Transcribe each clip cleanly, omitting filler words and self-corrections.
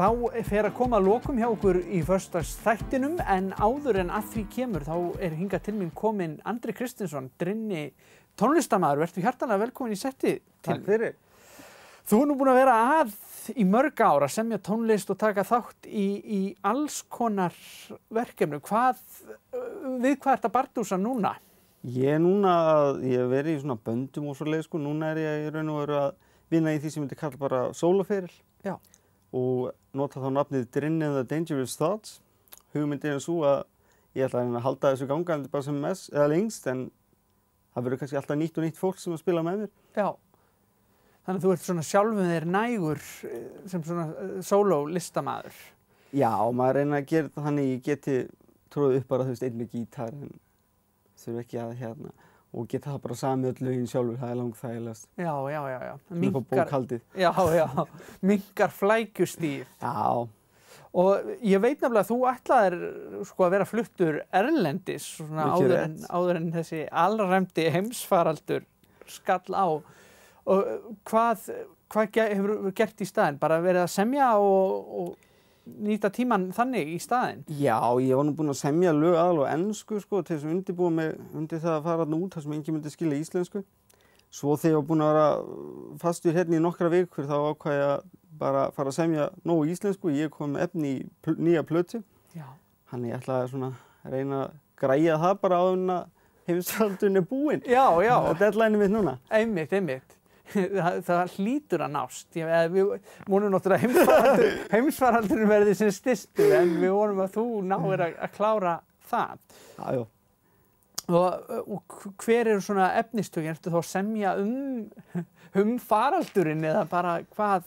Þá fer að koma að lokum hjá okkur í föstudagsþættinum en áður en að því kemur þá hingað til mín kominn Andri Kristinsson, Drynni tónlistarmaður. Vertu hjartanlega velkomin í settið. Takk fyrir. Þú nú búin að vera að í mörg ár að semja tónlist og taka þátt í alls konar verkefnum. Við hvað ert að bardúsa núna? Ég hef verið í svona böndum og svoleið sko. Núna ég í raun og veru að vinna í því sem myndi kalla bara sóloferil. Já. Og nota þá nafnið Drynni and the Dangerous Thoughts. Hugmyndin svo að ég ætla að halda þessu gangandi bara sem mest eða lengst en það verður kannski alltaf nýtt og nýtt fólk sem að spila með mér. Já. Þannig að þú ert svona sjálfum þér nægur sem svona sólólistamaður. Já, maður reyna að gera það þannig ég geti tróðið upp bara einn með gítar en þurfi ekki að og geta það bara samið öll lögin sjálfur, það langþægilegast. Já. Upp á bókhaldið. Já. Minkar flækjustíð. Já. Og ég veit nefnilega að þú ætlaðir sko að vera fluttur erlendis svona áður en þessi alræmdi heimsfaraldur skall á. Og hvað hefur gert í staðinn? Bara verið að semja og nýta tímann þannig í staðinn? Já, ég var nú búinn að semja lög aðallega á ensku sko, til þess að undirbúa mig undir það að fara þarna út þar sem enginn myndi skilja íslensku. Svo þegar ég var búinn að vera fastur hérna í nokkra vikur þá ákvað ég að bara fara að semja nógu íslensku. Ég kom með efni í nýja plötu. Já. Þannig ég ætlaði svona að reyna að græja það bara áður en að heimsfaraldurinn búinn. Já. Það er deadlineið mitt núna. Einmitt. Það hlýtur að nást. Við vonum náttúrulega heimsfaraldurinn verði sem stystu en við vonum að þú náir að klára það. Já. Og hver eru svona efnistökin? Ertu þá að semja faraldurinn eða bara hvað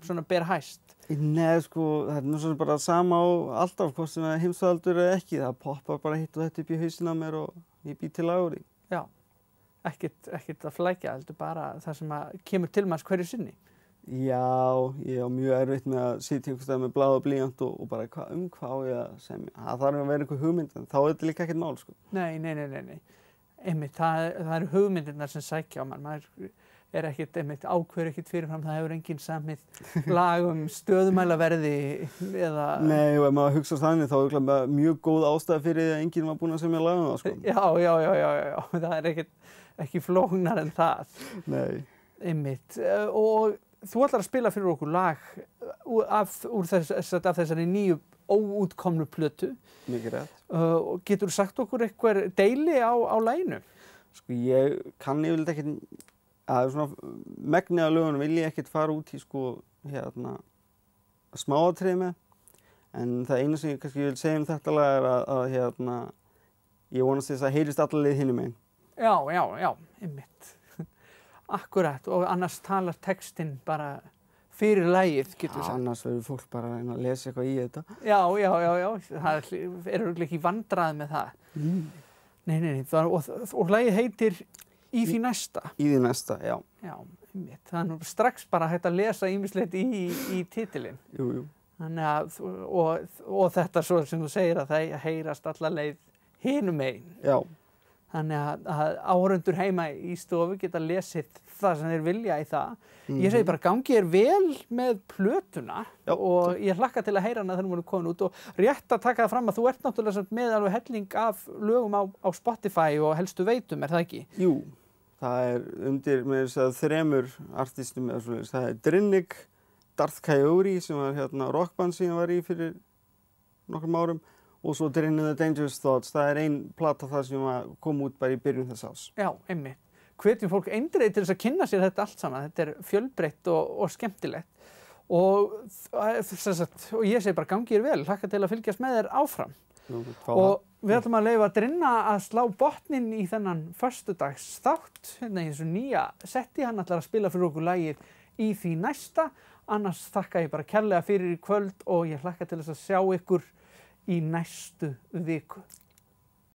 svona ber hæst? Nei, sko, það er nú svona bara sama á alltaf, hvort sem er heimsfaraldur eða ekki. Það poppar bara hitt og þetta upp í hausinn á mér og ég bý til lag úr því. Já. Ekkert að flækja, heldur bara það sem kemur til manns hverju sinni. Já, ég á mjög erfitt með að sitja einhvers staðar með blað og blýant og bara hvað á ég að semja. Það þarf að vera einhver hugmynd, en þá er þetta líka ekkert mál, sko. Nei. Einmitt, það eru hugmyndirnar sem sækja á mann. Maður ákveður ekkert fyrirfram, það hefur enginn samið lag stöðumælaverði eða... Nei, og ef maður hugsa þannig þá er mjög góð ástæða fyrir því að enginn var búinn að semja lag það, sko. Já, það er ekki flóknar en það. Nei. Einmitt, og þú ætlar að spila fyrir okkur lag af þessari nýju óútkomnu plötu. Mikið rétt. Og geturðu sagt okkur eitthvað deili á laginu? Sko, ég kann yfirleitt ekkert að svona megnið af lögunum vil ég ekkert fara út í sko smáatriði með en það einu sem ég kannski vil segja þetta lag er að ég vonast þess að heyrist alla leið hinum megin. Já, einmitt. Akkurat, og annars talar textinn bara fyrir lagið, getur sagt. Annars verður fólk bara að lesa eitthvað í þetta. Já, það er ekki vandræð með það. Nei, og lagið heitir Í því næsta. Í því næsta, já. Já, einmitt. Það er nú strax bara hægt að lesa ýmislegt í titilinn. Jú. Þannig að, og þetta svo sem þú segir að það heyrast alla leið hinum megin. Já. Þannig að áhorfendur heima í stofu geta lesið það sem þeir vilja í það. Ég segi bara gangi þér vel með plötuna. Já, og ég hlakka til að heyra hana þegar hún er komin út og rétt að taka það fram að þú ert náttúrulega með alveg helling af lögum á Spotify og helstu veitum, er það ekki? Jú, það er undir með þess að 3 artistum eða svoleiðis. Það er Drynnig, Darth Coyote sem var rockband sem ég var í fyrir nokkrum árum og svo Drynni and the Dangerous Thoughts. Það er ein plata þar sem kom út bara í byrjun þess árs. Já, einmitt. Hvetjum fólk eindregið til þess að kynna sér þetta allt saman. Þetta er fjölbreytt og skemmtilegt. Og ég segi bara gangi þér vel, hlakka til að fylgjast með þér áfram. Og við ætlum að leyfa Drynna að slá botninn í þennan föstudagsþátt hérna í þessu nýja setti. Hann ætlar að spila fyrir okkur lagið Í því næsta. Annars þakka ég bara kærlega fyrir í kvöld og ég hlakka til þess að sjá ykkur í næstu viku.